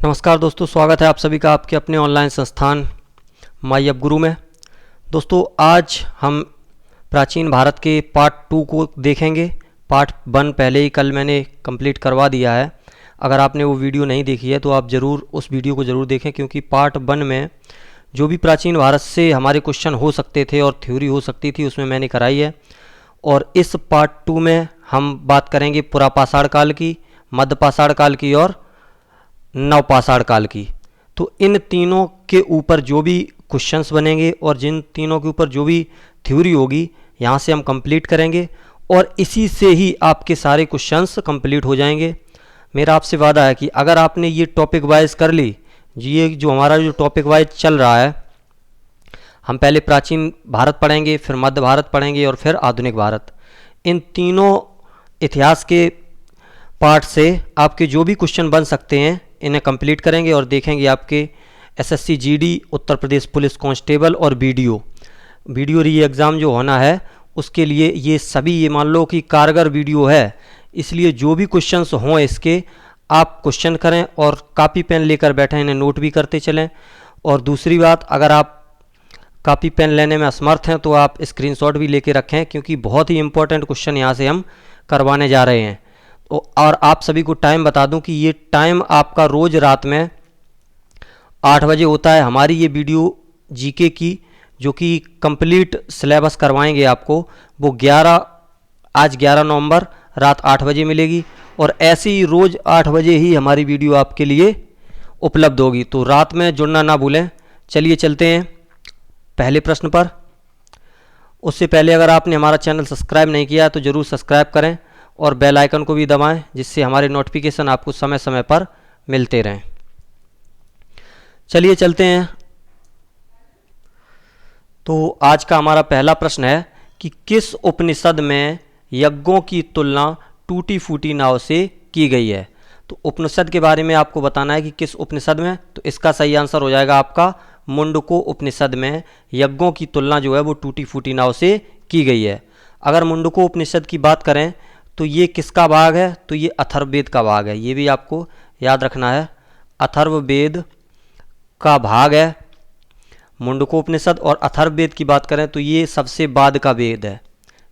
नमस्कार दोस्तों, स्वागत है आप सभी का आपके अपने ऑनलाइन संस्थान माई अब गुरु में। दोस्तों, आज हम प्राचीन भारत के पार्ट 2 को देखेंगे। पार्ट 1 पहले ही कल मैंने कंप्लीट करवा दिया है। अगर आपने वो वीडियो नहीं देखी है तो आप ज़रूर उस वीडियो को ज़रूर देखें, क्योंकि पार्ट 1 में जो भी प्राचीन भारत से हमारे क्वेश्चन हो सकते थे और थ्योरी हो सकती थी उसमें मैंने कराई है। और इस पार्ट 2 में हम बात करेंगे पुरापाषाण काल की, मध्यपाषाण काल की और नवपाषाण काल की। तो इन तीनों के ऊपर जो भी क्वेश्चंस बनेंगे और जिन तीनों के ऊपर जो भी थ्योरी होगी यहाँ से हम कंप्लीट करेंगे और इसी से ही आपके सारे क्वेश्चंस कंप्लीट हो जाएंगे। मेरा आपसे वादा है कि अगर आपने ये टॉपिक वाइज कर ली, ये जो हमारा जो टॉपिक वाइज चल रहा है, हम पहले प्राचीन भारत पढ़ेंगे, फिर मध्य भारत पढ़ेंगे और फिर आधुनिक भारत। इन तीनों इतिहास के पार्ट से आपके जो भी क्वेश्चन बन सकते हैं इन्हें कंप्लीट करेंगे और देखेंगे आपके SSC GD, Uttar Pradesh police constable और वीडियो री एग्ज़ाम जो होना है उसके लिए ये सभी, ये मान लो कि कारगर वीडियो है। इसलिए जो भी क्वेश्चंस हों इसके आप क्वेश्चन करें और कापी पेन लेकर बैठें, इन्हें नोट भी करते चलें। और दूसरी बात, अगर आप कापी पेन लेने में असमर्थ हैं तो आप स्क्रीनशॉट भी लेके रखें, क्योंकि बहुत ही इंपॉर्टेंट क्वेश्चन यहाँ से हम करवाने जा रहे हैं। और आप सभी को टाइम बता दूं कि ये टाइम आपका रोज़ रात में 8 बजे होता है। हमारी ये वीडियो जीके की जो कि कंप्लीट सिलेबस करवाएंगे आपको, वो आज 11 नवंबर रात 8 बजे मिलेगी। और ऐसे ही रोज़ 8 बजे ही हमारी वीडियो आपके लिए उपलब्ध होगी, तो रात में जुड़ना ना भूलें। चलिए चलते हैं पहले प्रश्न पर। उससे पहले अगर आपने हमारा चैनल सब्सक्राइब नहीं किया तो ज़रूर सब्सक्राइब करें और बेल आइकन को भी दबाएं, जिससे हमारे नोटिफिकेशन आपको समय समय पर मिलते रहें। चलिए चलते हैं। तो आज का हमारा पहला प्रश्न है कि किस उपनिषद में यज्ञों की तुलना टूटी फूटी नाव से की गई है। तो उपनिषद के बारे में आपको बताना है कि किस उपनिषद में। तो इसका सही आंसर हो जाएगा आपका मुंडको उपनिषद में यज्ञों की तुलना जो है वो टूटी फूटी नाव से की गई है। अगर मुंडको उपनिषद की बात करें तो ये किसका भाग है, तो ये अथर्ववेद का भाग है। ये भी आपको याद रखना है, अथर्ववेद का भाग है मुंडको उपनिषद। और अथर्ववेद की बात करें तो ये सबसे बाद का वेद है।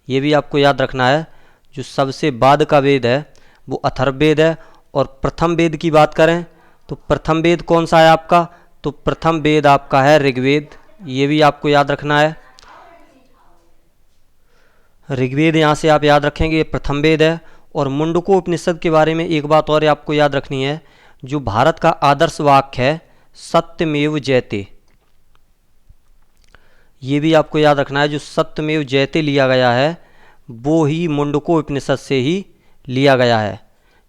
ये भी आपको याद रखना है, जो सबसे बाद का वेद है वो अथर्ववेद है। और प्रथम वेद की बात करें तो प्रथम वेद कौन सा है आपका, तो प्रथम वेद आपका है ऋग्वेद। ये भी आपको याद रखना है, ऋग्वेद यहाँ से आप याद रखेंगे, प्रथम वेद है। और मुंडको उपनिषद के बारे में एक बात और आपको याद रखनी है, जो भारत का आदर्श वाक्य है सत्यमेव जयते, ये भी आपको याद रखना है। जो सत्यमेव जयते लिया गया है वो ही मुंडको उपनिषद से ही लिया गया है,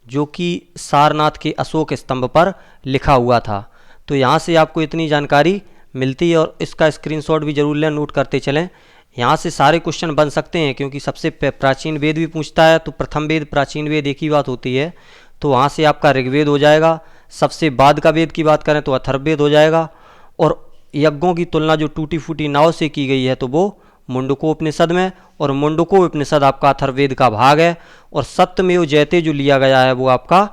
जो कि सारनाथ के अशोक स्तंभ पर लिखा हुआ था। तो यहाँ से आपको इतनी जानकारी मिलती है और इसका स्क्रीनशॉट भी जरूर लें, नोट करते चलें। यहाँ से सारे क्वेश्चन बन सकते हैं, क्योंकि सबसे प्राचीन वेद भी पूछता है, तो प्रथम वेद प्राचीन वेद एक ही बात होती है। तो वहाँ से आपका ऋग्वेद हो जाएगा। सबसे बाद का वेद की बात करें तो अथर्ववेद हो जाएगा। और यज्ञों की तुलना जो टूटी फूटी नाव से की गई है तो वो मुंडको उपनिषद में, और मुंडको उपनिषद आपका अथर्ववेद का भाग है। और सत्यमेव जयते जो लिया गया है वो आपका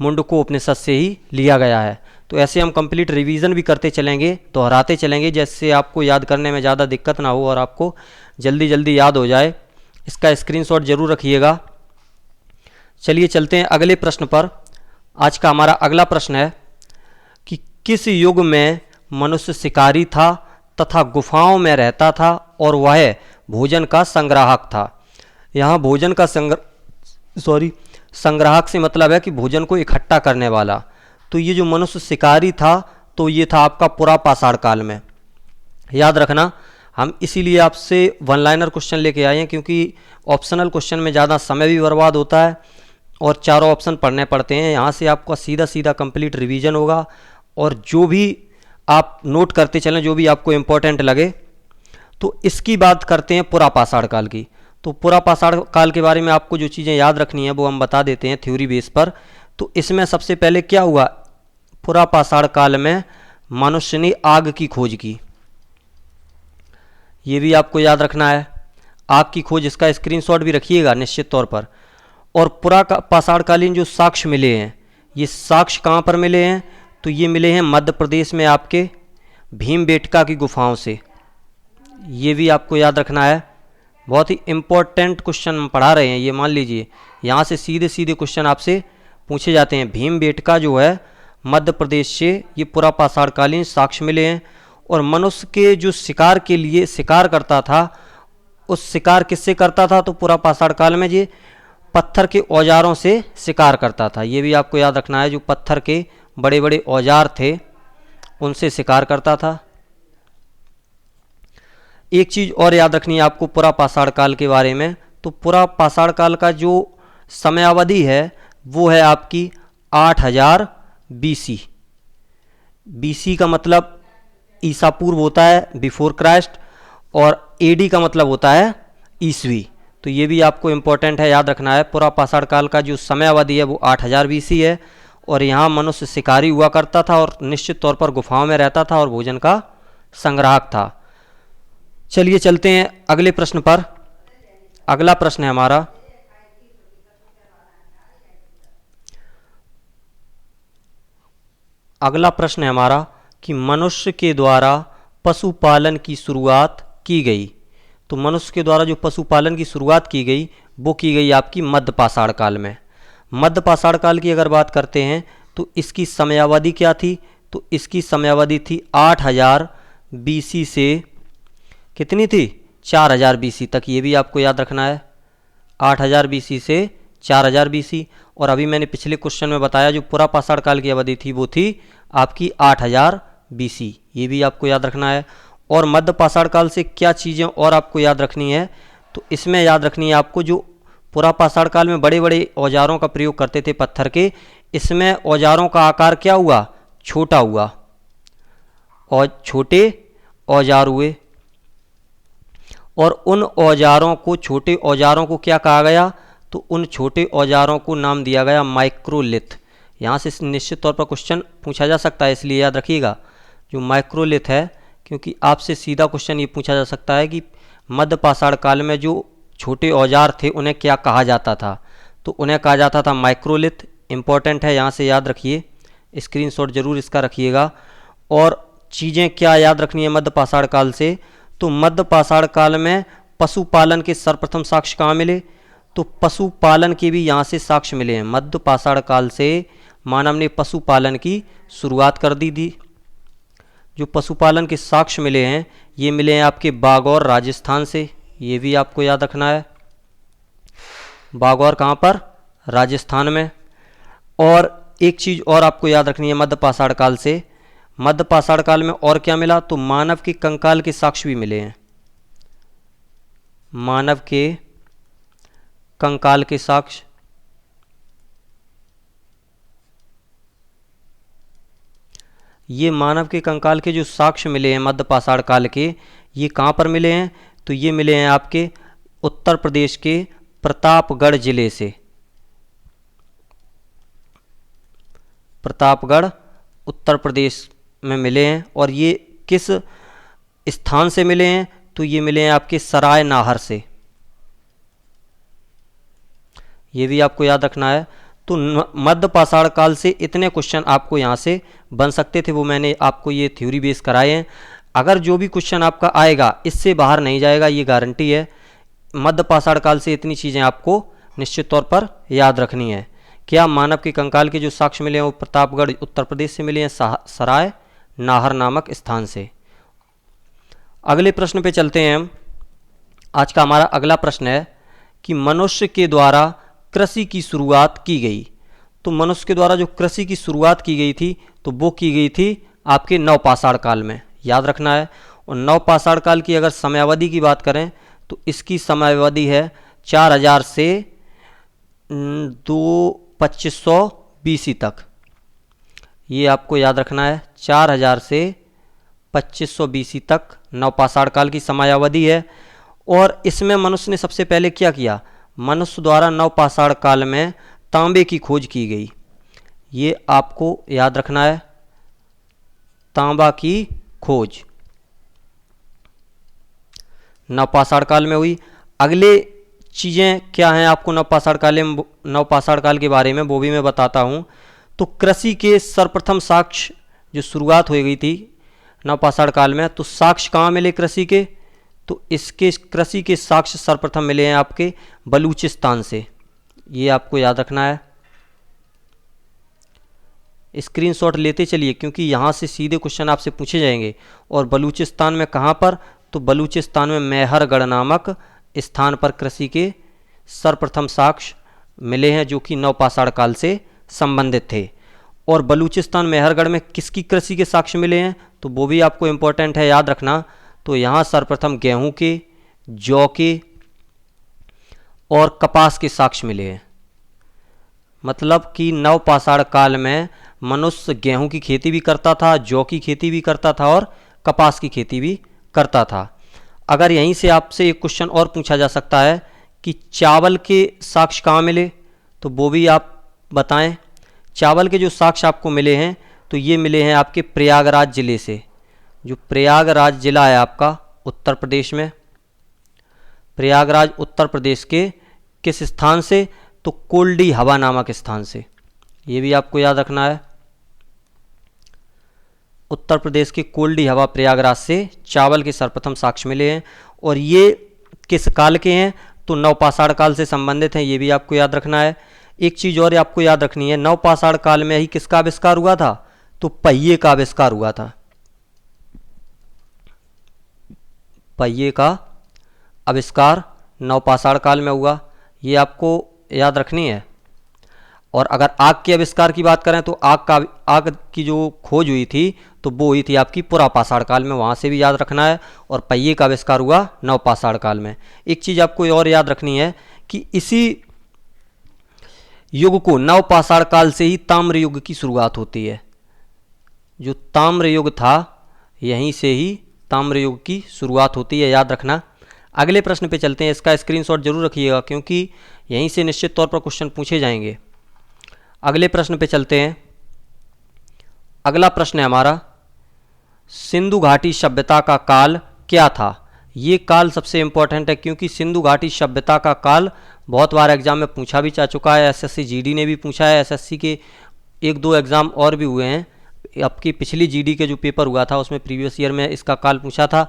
मुंडको उपनिषद से ही लिया गया है। तो ऐसे हम कंप्लीट रिवीजन भी करते चलेंगे, दोहराते चलेंगे, जिससे आपको याद करने में ज़्यादा दिक्कत ना हो और आपको जल्दी जल्दी याद हो जाए। इसका स्क्रीनशॉट जरूर रखिएगा। चलिए चलते हैं अगले प्रश्न पर। आज का हमारा अगला प्रश्न है कि किस युग में मनुष्य शिकारी था तथा गुफाओं में रहता था और वह भोजन का संग्राहक था। यहाँ भोजन का संग्राहक से मतलब है कि भोजन को इकट्ठा करने वाला। तो ये जो मनुष्य शिकारी था तो ये था आपका पुरापाषाण काल में। याद रखना, हम इसीलिए आपसे वन लाइनर क्वेश्चन लेके आए हैं, क्योंकि ऑप्शनल क्वेश्चन में ज़्यादा समय भी बर्बाद होता है और चारों ऑप्शन पढ़ने पड़ते हैं। यहाँ से आपका सीधा सीधा कंप्लीट रिवीजन होगा और जो भी आप नोट करते चलें, जो भी आपको इम्पोर्टेंट लगे। तो इसकी बात करते हैं पुरापाषाण काल की। तो पुरापाषाण काल के बारे में आपको जो चीज़ें याद रखनी है वो हम बता देते हैं थ्योरी बेस पर। तो इसमें सबसे पहले क्या हुआ, पुरापाषाण काल में मनुष्य ने आग की खोज की। ये भी आपको याद रखना है, आग की खोज, इसका स्क्रीनशॉट भी रखिएगा निश्चित तौर पर। और पुरापाषाणकालीन जो साक्ष्य मिले हैं, ये साक्ष्य कहाँ पर मिले हैं, तो ये मिले हैं मध्य प्रदेश में आपके भीमबेटका की गुफाओं से। ये भी आपको याद रखना है, बहुत ही इम्पोर्टेंट क्वेश्चन हम पढ़ा रहे हैं। ये मान लीजिए यहाँ से सीधे सीधे क्वेश्चन आपसे पूछे जाते हैं। भीमबेटका जो है मध्य प्रदेश से ये पुरापाषाणकालीन साक्ष्य मिले हैं। और मनुष्य के जो शिकार के लिए शिकार करता था, उस शिकार किससे करता था? तो पुरापाषाण काल में ये पत्थर के औजारों से शिकार करता था। ये भी आपको याद रखना है, जो पत्थर के बड़े बड़े औजार थे उनसे शिकार करता था। एक चीज़ और याद रखनी है आपको पुरापाषाण काल के बारे में। तो पुरापाषाण काल का जो समयावधि है वो है आपकी 8000 BC। BC का मतलब ईसा पूर्व होता है, बिफोर क्राइस्ट, और AD का मतलब होता है ईसवी। तो ये भी आपको इम्पोर्टेंट है, याद रखना है। पुरापाषाण काल का जो समयावधि है वो 8000 BC है। और यहाँ मनुष्य शिकारी हुआ करता था और निश्चित तौर पर गुफाओं में रहता था और भोजन का संग्राहक था। चलिए चलते हैं अगले प्रश्न पर। अगला प्रश्न है हमारा, कि मनुष्य के द्वारा पशुपालन की शुरुआत की गई। तो मनुष्य के द्वारा जो पशुपालन की शुरुआत की गई वो की गई आपकी मध्यपाषाण काल में। मध्यपाषाण काल की अगर बात करते हैं तो इसकी समयावधि क्या थी? तो इसकी समयावधि थी 8000 BC से कितनी थी? 4000 BC तक। ये भी आपको याद रखना है, 8000 BC से 4000 BC। और अभी मैंने पिछले क्वेश्चन में बताया जो पुरापाषाण काल की अवधि थी वो थी आपकी 8000 BC। ये भी आपको याद रखना है। और मध्यपाषाण काल से क्या चीज़ें और आपको याद रखनी है? तो इसमें याद रखनी है आपको, जो पुरापाषाण काल में बड़े बड़े औजारों का प्रयोग करते थे पत्थर के, इसमें औजारों का आकार क्या हुआ? छोटा हुआ, और छोटे औजार हुए। और उन औजारों को, छोटे औजारों को क्या कहा गया? तो उन छोटे औजारों को नाम दिया गया माइक्रोलिथ। यहाँ से निश्चित तौर पर क्वेश्चन पूछा जा सकता है, इसलिए याद रखिएगा जो माइक्रोलिथ है, क्योंकि आपसे सीधा क्वेश्चन ये पूछा जा सकता है कि मध्यपाषाण काल में जो छोटे औजार थे उन्हें क्या कहा जाता था? तो उन्हें कहा जाता था माइक्रोलिथ। इंपॉर्टेंट है, यहाँ से याद रखिए, स्क्रीनशॉट जरूर इसका रखिएगा। और चीज़ें क्या याद रखनी है मध्यपाषाण काल से? तो मध्यपाषाण काल में पशुपालन के सर्वप्रथम साक्ष्य कहाँ मिले? तो पशुपालन के भी यहाँ से साक्ष्य मिले हैं। मध्यपाषाण काल से मानव ने पशुपालन की शुरुआत कर दी थी। जो पशुपालन के साक्ष्य मिले हैं ये मिले हैं आपके बागौर राजस्थान से। ये भी आपको याद रखना है, बागौर कहाँ पर? राजस्थान में। और एक चीज़ और आपको याद रखनी है मध्यपाषाण काल से, मध्यपाषाण काल में और क्या मिला? तो मानव के कंकाल के साक्ष्य भी मिले हैं। मानव के कंकाल के साक्ष्य, ये मानव के कंकाल के जो साक्ष्य मिले हैं मध्यपाषाण काल के, ये कहाँ पर मिले हैं? तो ये मिले हैं आपके उत्तर प्रदेश के प्रतापगढ़ जिले से। प्रतापगढ़ उत्तर प्रदेश में मिले हैं। और ये किस स्थान से मिले हैं? तो ये मिले हैं आपके सराय नाहर से। ये भी आपको याद रखना है। तो मध्यपाषाण काल से इतने क्वेश्चन आपको यहाँ से बन सकते थे, वो मैंने आपको ये थ्योरी बेस कराए हैं। अगर जो भी क्वेश्चन आपका आएगा इससे बाहर नहीं जाएगा, ये गारंटी है। मध्यपाषाण काल से इतनी चीज़ें आपको निश्चित तौर पर याद रखनी है। क्या? मानव के कंकाल के जो साक्ष्य मिले हैं वो प्रतापगढ़ उत्तर प्रदेश से मिले हैं, सराय नाहर नामक स्थान से। अगले प्रश्न पे चलते हैं हम। आज का हमारा अगला प्रश्न है कि मनुष्य के द्वारा कृषि की शुरुआत की गई। तो मनुष्य के द्वारा जो कृषि की शुरुआत की गई थी तो वो की गई थी आपके नवपाषाण काल में, याद रखना है। और नवपाषाण काल की अगर समयावधि की बात करें तो इसकी समयावधि है 4000 से 2500 BC तक। ये आपको याद रखना है, 4000 से 2500 BC तक नवपाषाण काल की समयावधि है। और इसमें मनुष्य ने सबसे पहले क्या किया? मनुष्य द्वारा नवपाषाण काल में तांबे की खोज की गई। ये आपको याद रखना है, तांबा की खोज नवपाषाण काल में हुई। अगले चीज़ें क्या हैं आपको नवपाषाण काल के बारे में वो भी मैं बताता हूँ। तो कृषि के सर्वप्रथम साक्ष्य जो शुरुआत हो गई थी नवपाषाण काल में, तो साक्ष्य कहाँ मिले कृषि के? तो इसके कृषि के साक्ष्य सर्वप्रथम मिले हैं आपके बलूचिस्तान से। ये आपको याद रखना है, स्क्रीनशॉट लेते चलिए क्योंकि यहाँ से सीधे क्वेश्चन आपसे पूछे जाएंगे। और बलूचिस्तान में कहाँ पर? तो बलूचिस्तान में मेहरगढ़ नामक स्थान पर कृषि के सर्वप्रथम साक्ष्य मिले हैं जो कि नवपाषाण काल से संबंधित थे। और बलूचिस्तान मेहरगढ़ में किसकी कृषि के साक्ष्य मिले हैं? तो वो भी आपको इम्पोर्टेंट है, याद रखना। तो यहाँ सर्वप्रथम गेहूं के, जौ के और कपास के साक्ष्य मिले हैं। मतलब कि नवपाषाण काल में मनुष्य गेहूं की खेती भी करता था, जौ की खेती भी करता था और कपास की खेती भी करता था। अगर यहीं से आपसे एक क्वेश्चन और पूछा जा सकता है कि चावल के साक्ष्य कहाँ मिले, तो वो भी आप बताएं। चावल के जो साक्ष्य आपको मिले हैं तो ये मिले हैं आपके प्रयागराज जिले से। जो प्रयागराज जिला है आपका उत्तर प्रदेश में, प्रयागराज उत्तर प्रदेश के किस स्थान से? तो कोल्डी हवा नामक स्थान से। ये भी आपको याद रखना है, उत्तर प्रदेश के कोल्डी हवा प्रयागराज से चावल के सर्वप्रथम साक्ष्य मिले हैं। और ये किस काल के हैं? तो नवपाषाण काल से संबंधित हैं। ये भी आपको याद रखना है। एक चीज और आपको याद रखनी है, नवपाषाण काल में ही किसका आविष्कार हुआ था? तो पहिए का आविष्कार हुआ था। पहिए का आविष्कार नवपाषाण काल में हुआ, ये आपको याद रखनी है। और अगर आग के आविष्कार की बात करें तो आग की जो खोज हुई थी तो वो हुई थी आपकी पुरापाषाण काल में, वहाँ से भी याद रखना है। और पहिए का आविष्कार हुआ नवपाषाण काल में। एक चीज़ आपको और याद रखनी है कि इसी युग को नवपाषाण काल से ही ताम्र युग की शुरुआत होती है। जो ताम्र युग था यहीं से ही ताम्र युग की शुरुआत होती है, याद रखना। अगले प्रश्न पे चलते हैं, इसका स्क्रीनशॉट जरूर रखिएगा क्योंकि यहीं से निश्चित तौर पर क्वेश्चन पूछे जाएंगे। अगले प्रश्न पे चलते हैं। अगला प्रश्न है हमारा, सिंधु घाटी सभ्यता का काल क्या था? ये काल सबसे इंपॉर्टेंट है क्योंकि सिंधु घाटी सभ्यता का काल बहुत बार एग्जाम में पूछा भी जा चुका है। एसएससी जीडी ने भी पूछा है, एसएससी के एक दो एग्जाम और भी हुए हैं। आपकी पिछली जीडी के जो पेपर हुआ था उसमें प्रीवियस ईयर में इसका काल पूछा था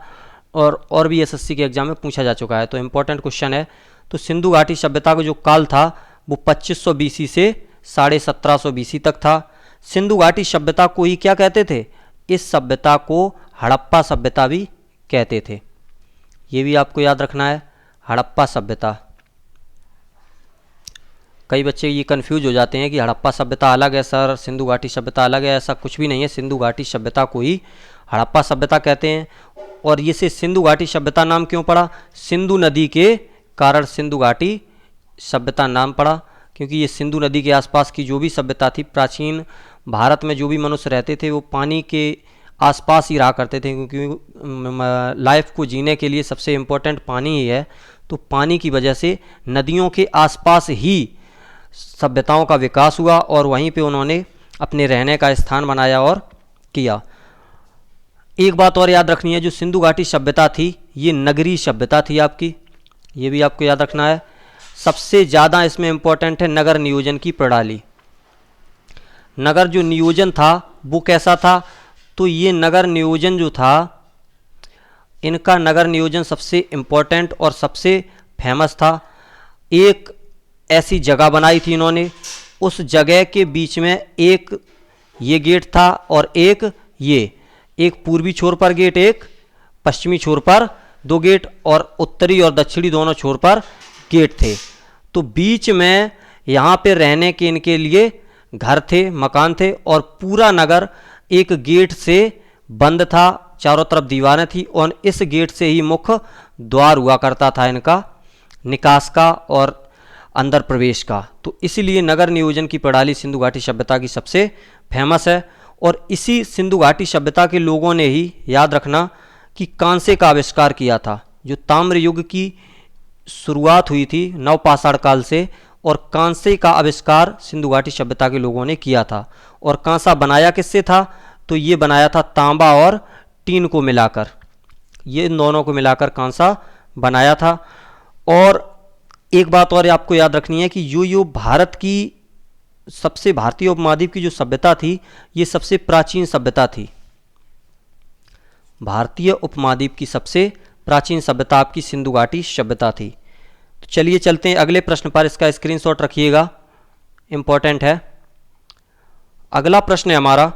और भी एसएससी के एग्जाम में पूछा जा चुका है, तो इम्पोर्टेंट क्वेश्चन है। तो सिंधु घाटी सभ्यता का जो काल था वो 2500 बीसी से 1750 बीसी तक था। सिंधु घाटी सभ्यता को ही क्या कहते थे? इस सभ्यता को हड़प्पा सभ्यता भी कहते थे। ये भी आपको याद रखना है, हड़प्पा सभ्यता। कई बच्चे ये कंफ्यूज हो जाते हैं कि हड़प्पा सभ्यता अलग है सर, सिंधु घाटी सभ्यता अलग है। ऐसा कुछ भी नहीं है, सिंधु घाटी सभ्यता को ही हड़प्पा सभ्यता कहते हैं। और ये से सिंधु घाटी सभ्यता नाम क्यों पड़ा? सिंधु नदी के कारण सिंधु घाटी सभ्यता नाम पड़ा, क्योंकि ये सिंधु नदी के आसपास की जो भी सभ्यता थी, प्राचीन भारत में जो भी मनुष्य रहते थे वो पानी के आसपास ही रहा करते थे, क्योंकि लाइफ को जीने के लिए सबसे इम्पोर्टेंट पानी ही है। तो पानी की वजह से नदियों के आसपास ही सभ्यताओं का विकास हुआ और वहीं पे उन्होंने अपने रहने का स्थान बनाया और किया। एक बात और याद रखनी है, जो सिंधु घाटी सभ्यता थी ये नगरीय सभ्यता थी आपकी, ये भी आपको याद रखना है। सबसे ज़्यादा इसमें इम्पोर्टेंट है नगर नियोजन की प्रणाली। नगर जो नियोजन था वो कैसा था? तो ये नगर नियोजन जो था, इनका नगर नियोजन सबसे इम्पोर्टेंट और सबसे फेमस था। एक ऐसी जगह बनाई थी इन्होंने, उस जगह के बीच में एक ये गेट था और एक पूर्वी छोर पर गेट, एक पश्चिमी छोर पर दो गेट और उत्तरी और दक्षिणी दोनों छोर पर गेट थे। तो बीच में यहाँ पे रहने के इनके लिए घर थे, मकान थे और पूरा नगर एक गेट से बंद था, चारों तरफ दीवारें थी और इस गेट से ही मुख्य द्वार हुआ करता था इनका निकास का और अंदर प्रवेश का। तो इसीलिए नगर नियोजन की प्रणाली सिंधु घाटी सभ्यता की सबसे फेमस है। और इसी सिंधु घाटी सभ्यता के लोगों ने ही, याद रखना, कि कांसे का आविष्कार किया था। जो ताम्र युग की शुरुआत हुई थी नवपाषाण काल से, और कांसे का आविष्कार सिंधु घाटी सभ्यता के लोगों ने किया था। और कांसा बनाया किससे था? तो ये बनाया था तांबा और टीन को मिलाकर, ये इन दोनों को मिलाकर कांसा बनाया था। और एक बात और आपको याद रखनी है कि जो भारत की सबसे भारतीय उपमहाद्वीप की जो सभ्यता थी ये सबसे प्राचीन सभ्यता थी। भारतीय उपमहाद्वीप की सबसे प्राचीन सभ्यता आपकी सिंधु घाटी सभ्यता थी। तो चलिए चलते हैं अगले प्रश्न पर, इसका स्क्रीनशॉट रखिएगा, इंपॉर्टेंट है। अगला प्रश्न है हमारा,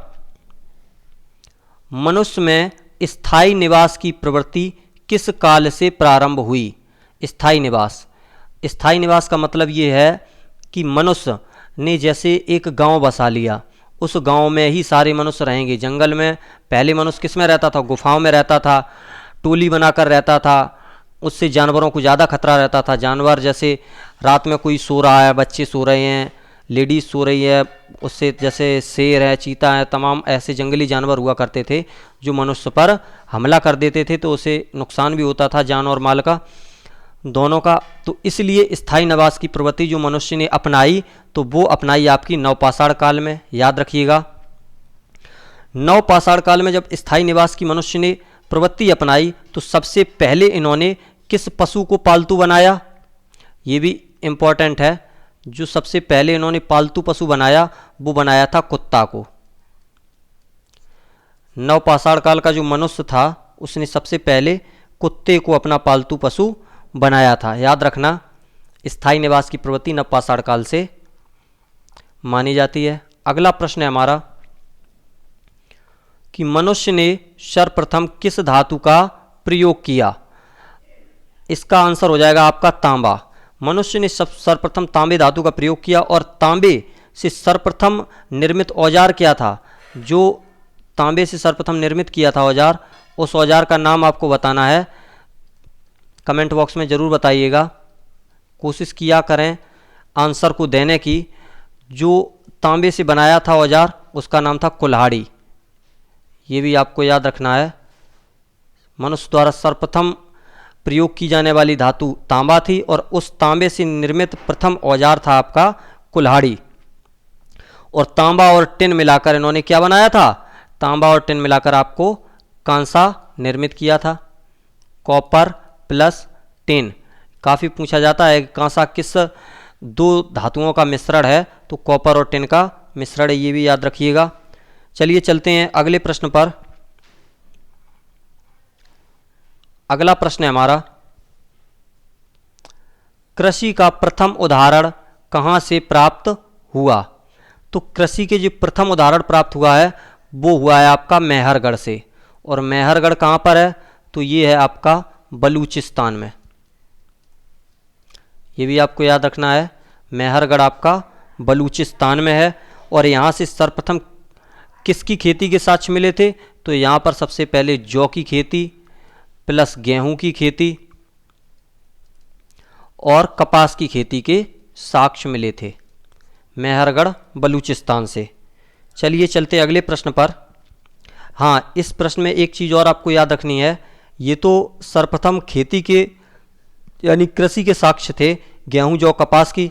मनुष्य में स्थायी निवास की प्रवृत्ति किस काल से प्रारंभ हुई? स्थायी निवास, स्थायी निवास का मतलब ये है कि मनुष्य ने जैसे एक गांव बसा लिया, उस गांव में ही सारे मनुष्य रहेंगे। जंगल में पहले मनुष्य किस में रहता था? गुफाओं में रहता था, टोली बनाकर रहता था, उससे जानवरों को ज़्यादा खतरा रहता था। जानवर जैसे रात में कोई सो रहा है, बच्चे सो रहे हैं, लेडीज़ सो रही है, उससे जैसे शेर है, चीता है, तमाम ऐसे जंगली जानवर हुआ करते थे जो मनुष्य पर हमला कर देते थे, तो उसे नुकसान भी होता था जान और माल का, दोनों का। तो इसलिए स्थायी निवास की प्रवृत्ति जो मनुष्य ने अपनाई, तो वो अपनाई आपकी नवपाषाण काल में। याद रखिएगा, नवपाषाण काल में जब स्थायी निवास की मनुष्य ने प्रवृत्ति अपनाई, तो सबसे पहले इन्होंने किस पशु को पालतू बनाया? ये भी इम्पोर्टेंट है। जो सबसे पहले इन्होंने पालतू पशु बनाया वो बनाया था कुत्ता को। नवपाषाण काल का जो मनुष्य था उसने सबसे पहले कुत्ते को अपना पालतू पशु बनाया था। याद रखना, स्थायी निवास की प्रवृत्ति नवपाषाण काल से मानी जाती है। अगला प्रश्न है हमारा कि मनुष्य ने सर्वप्रथम किस धातु का प्रयोग किया? इसका आंसर हो जाएगा आपका तांबा। मनुष्य ने सर्वप्रथम तांबे धातु का प्रयोग किया। और तांबे से सर्वप्रथम निर्मित औजार क्या था? जो तांबे से सर्वप्रथम निर्मित किया था औजार, उस औजार का नाम आपको बताना है। कमेंट बॉक्स में ज़रूर बताइएगा, कोशिश किया करें आंसर को देने की। जो तांबे से बनाया था औजार उसका नाम था कुल्हाड़ी। ये भी आपको याद रखना है। मनुष्य द्वारा सर्वप्रथम प्रयोग की जाने वाली धातु तांबा थी और उस तांबे से निर्मित प्रथम औजार था आपका कुल्हाड़ी। और तांबा और टिन मिलाकर इन्होंने क्या बनाया था? तांबा और टिन मिलाकर आपको कांसा निर्मित किया था। कॉपर प्लस टिन, काफ़ी पूछा जाता है कांसा किस दो धातुओं का मिश्रण है, तो कॉपर और टिन का मिश्रण है, ये भी याद रखिएगा। चलिए चलते हैं अगले प्रश्न पर। अगला प्रश्न है हमारा, कृषि का प्रथम उदाहरण कहाँ से प्राप्त हुआ? तो कृषि के जो प्रथम उदाहरण प्राप्त हुआ है वो हुआ है आपका मेहरगढ़ से। और मेहरगढ़ कहाँ पर है? तो ये है आपका बलूचिस्तान में। ये भी आपको याद रखना है, मेहरगढ़ आपका बलूचिस्तान में है। और यहाँ से सर्वप्रथम किसकी खेती के साक्ष्य मिले थे? तो यहाँ पर सबसे पहले जौ की खेती प्लस गेहूं की खेती और कपास की खेती के साक्ष्य मिले थे मेहरगढ़ बलूचिस्तान से। चलिए चलते अगले प्रश्न पर। हाँ, इस प्रश्न में एक चीज़ और आपको याद रखनी है। ये तो सर्वप्रथम खेती के यानी कृषि के साक्ष्य थे, गेहूं जौ कपास की।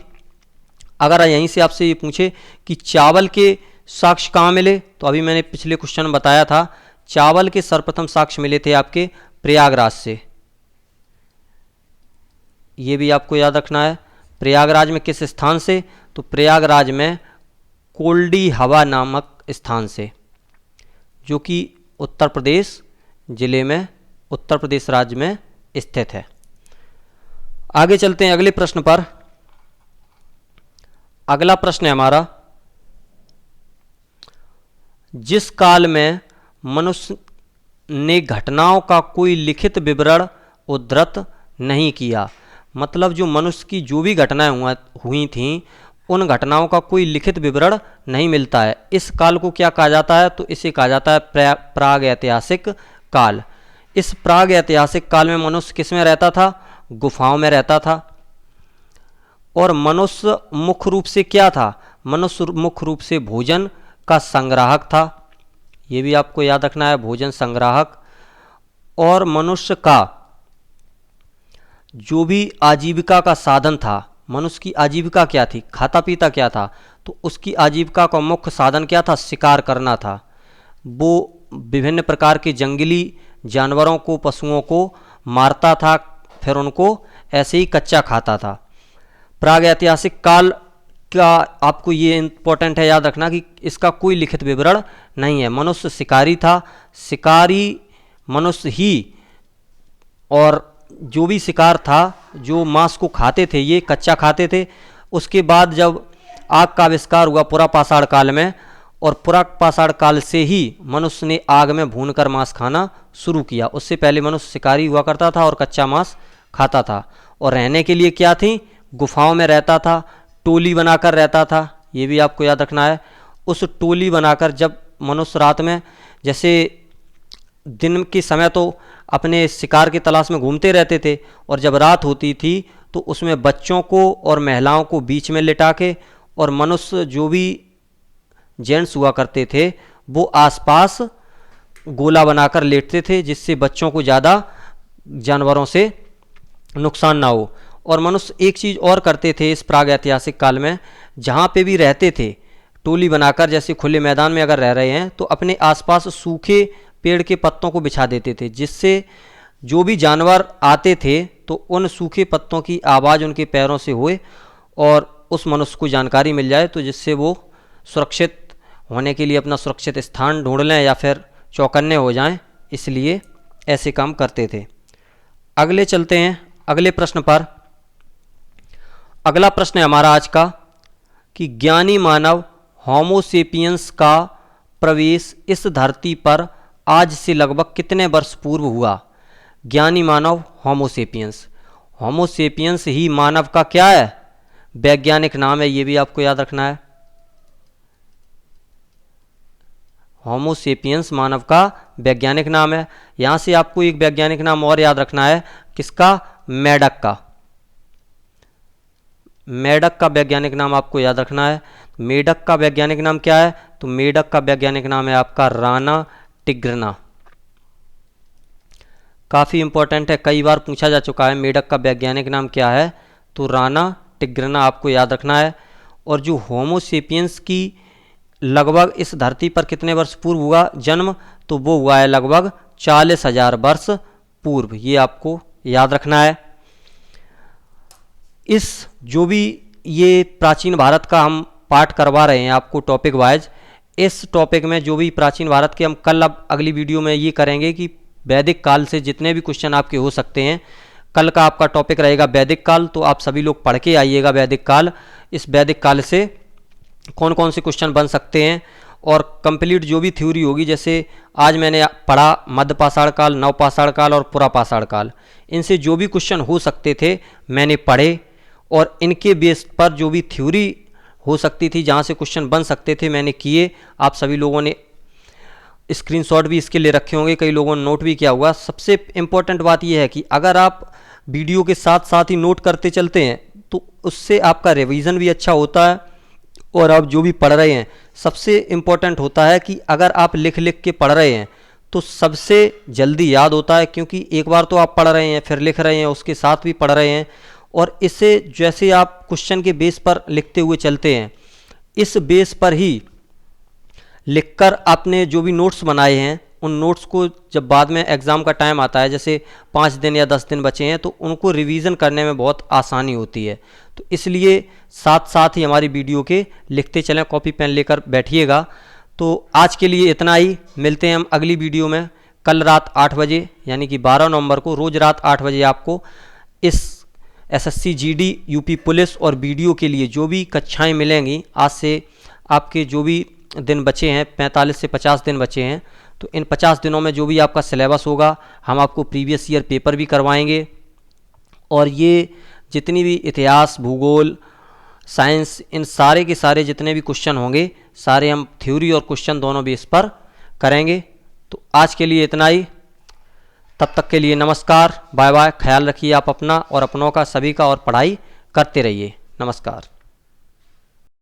अगर यहीं से आपसे ये पूछे कि चावल के साक्ष्य कहाँ मिले, तो अभी मैंने पिछले क्वेश्चन में बताया था, चावल के सर्वप्रथम साक्ष्य मिले थे आपके प्रयागराज से। ये भी आपको याद रखना है। प्रयागराज में किस स्थान से? तो प्रयागराज में कोल्डी हवा नामक स्थान से, जो कि उत्तर प्रदेश जिले में, उत्तर प्रदेश राज्य में स्थित है। आगे चलते हैं अगले प्रश्न पर। अगला प्रश्न है हमारा, जिस काल में मनुष्य ने घटनाओं का कोई लिखित विवरण उद्धृत नहीं किया, मतलब जो मनुष्य की जो भी घटनाएं हुई थीं उन घटनाओं का कोई लिखित विवरण नहीं मिलता है, इस काल को क्या कहा जाता है? तो इसे कहा जाता है प्राग ऐतिहासिक काल। इस प्राग ऐतिहासिक काल में मनुष्य किस में रहता था? गुफाओं में रहता था। और मनुष्य मुख्य रूप से क्या था? मनुष्य मुख्य रूप से भोजन का संग्राहक था। ये भी आपको याद रखना है, भोजन संग्राहक। और मनुष्य का जो भी आजीविका का साधन था, मनुष्य की आजीविका क्या थी? खाता पीता क्या था? तो उसकी आजीविका का मुख्य साधन क्या था? शिकार करना था। वो विभिन्न प्रकार के जंगली जानवरों को, पशुओं को मारता था, फिर उनको ऐसे ही कच्चा खाता था। प्राग ऐतिहासिक काल का आपको ये इम्पोर्टेंट है याद रखना कि इसका कोई लिखित विवरण नहीं है। मनुष्य शिकारी था, शिकारी मनुष्य ही, और जो भी शिकार था, जो मांस को खाते थे, ये कच्चा खाते थे। उसके बाद जब आग का आविष्कार हुआ पुरा पाषाण काल में, और पुरा पाषाण काल से ही मनुष्य ने आग में भूनकर मांस खाना शुरू किया। उससे पहले मनुष्य शिकारी हुआ करता था और कच्चा मांस खाता था। और रहने के लिए क्या थी, गुफाओं में रहता था, टोली बनाकर रहता था, ये भी आपको याद रखना है। उस टोली बनाकर जब मनुष्य रात में, जैसे दिन के समय तो अपने शिकार की तलाश में घूमते रहते थे, और जब रात होती थी तो उसमें बच्चों को और महिलाओं को बीच में लिटा के, और मनुष्य जो भी जेंट्स हुआ करते थे वो आसपास गोला बनाकर लेटते थे, जिससे बच्चों को ज़्यादा जानवरों से नुकसान ना हो। और मनुष्य एक चीज़ और करते थे इस प्राग ऐतिहासिक काल में, जहाँ पे भी रहते थे टोली बनाकर, जैसे खुले मैदान में अगर रह रहे हैं तो अपने आसपास सूखे पेड़ के पत्तों को बिछा देते थे, जिससे जो भी जानवर आते थे तो उन सूखे पत्तों की आवाज़ उनके पैरों से होए और उस मनुष्य को जानकारी मिल जाए, तो जिससे वो सुरक्षित होने के लिए अपना सुरक्षित स्थान ढूंढ लें या फिर चौकन्ने हो जाएं, इसलिए ऐसे काम करते थे। अगले चलते हैं अगले प्रश्न पर। अगला प्रश्न है हमारा आज का कि ज्ञानी मानव होमोसेपियंस का प्रवेश इस धरती पर आज से लगभग कितने वर्ष पूर्व हुआ। ज्ञानी मानव होमोसेपियंस, होमोसेपियंस ही मानव का क्या है, वैज्ञानिक नाम है, ये भी आपको याद रखना है। होमोसेपियंस मानव का वैज्ञानिक नाम है। यहाँ से आपको एक वैज्ञानिक नाम और याद रखना है, किसका, मेढक का। मेढक का वैज्ञानिक नाम आपको याद रखना है। मेढक का वैज्ञानिक नाम क्या है, तो मेढक का वैज्ञानिक नाम है आपका राना टिग्रिना। काफ़ी इंपॉर्टेंट है, कई बार पूछा जा चुका है मेढक का वैज्ञानिक नाम क्या है, तो राना टिग्रिना आपको याद रखना है। और जो होमोसेपियंस की लगभग इस धरती पर कितने वर्ष पूर्व हुआ जन्म, तो वो हुआ है लगभग 40,000 वर्ष पूर्व, ये आपको याद रखना है। इस जो भी ये प्राचीन भारत का हम पाठ करवा रहे हैं आपको टॉपिक वाइज, इस टॉपिक में जो भी प्राचीन भारत के हम कल अब अगली वीडियो में ये करेंगे कि वैदिक काल से जितने भी क्वेश्चन आपके हो सकते हैं, कल का आपका टॉपिक रहेगा वैदिक काल, तो आप सभी लोग पढ़ के आइएगा वैदिक काल। इस वैदिक काल से कौन कौन से क्वेश्चन बन सकते हैं और कंप्लीट जो भी थ्योरी होगी, जैसे आज मैंने पढ़ा मध्य पाषाण काल, नव पाषाण काल और पुरा पाषाण काल, इनसे जो भी क्वेश्चन हो सकते थे मैंने पढ़े, और इनके बेस पर जो भी थ्योरी हो सकती थी, जहाँ से क्वेश्चन बन सकते थे, मैंने किए। आप सभी लोगों ने स्क्रीनशॉट भी इसके लिए रखे होंगे, कई लोगों ने नोट भी किया होगा। सबसे इम्पोर्टेंट बात यह है कि अगर आप वीडियो के साथ साथ ही नोट करते चलते हैं तो उससे आपका रिवीजन भी अच्छा होता है, और आप जो भी पढ़ रहे हैं, सबसे इम्पोर्टेंट होता है कि अगर आप लिख लिख के पढ़ रहे हैं तो सबसे जल्दी याद होता है, क्योंकि एक बार तो आप पढ़ रहे हैं, फिर लिख रहे हैं, उसके साथ भी पढ़ रहे हैं, और इससे जैसे आप क्वेश्चन के बेस पर लिखते हुए चलते हैं, इस बेस पर ही लिखकर आपने जो भी नोट्स बनाए हैं, उन नोट्स को जब बाद में एग्ज़ाम का टाइम आता है, जैसे 5 दिन या 10 दिन बचे हैं, तो उनको रिवीजन करने में बहुत आसानी होती है। तो इसलिए साथ साथ ही हमारी वीडियो के लिखते चलें, कॉपी पेन लेकर बैठिएगा। तो आज के लिए इतना ही, मिलते हैं हम अगली वीडियो में कल रात 8 बजे, यानी कि 12 नवंबर को रोज़ रात 8 बजे आपको इस SSC GD UP पुलिस और वीडियो के लिए जो भी कक्षाएं मिलेंगी, आज से आपके जो भी दिन बचे हैं, 45 से 50 दिन बचे हैं, तो इन 50 दिनों में जो भी आपका सिलेबस होगा, हम आपको प्रीवियस ईयर पेपर भी करवाएंगे, और ये जितनी भी इतिहास, भूगोल, साइंस, इन सारे के सारे जितने भी क्वेश्चन होंगे, सारे हम थ्योरी और क्वेश्चन दोनों बेस पर करेंगे। तो आज के लिए इतना ही, तब तक के लिए नमस्कार, बाय बाय। ख्याल रखिए आप अपना और अपनों का, सभी का, और पढ़ाई करते रहिए। नमस्कार।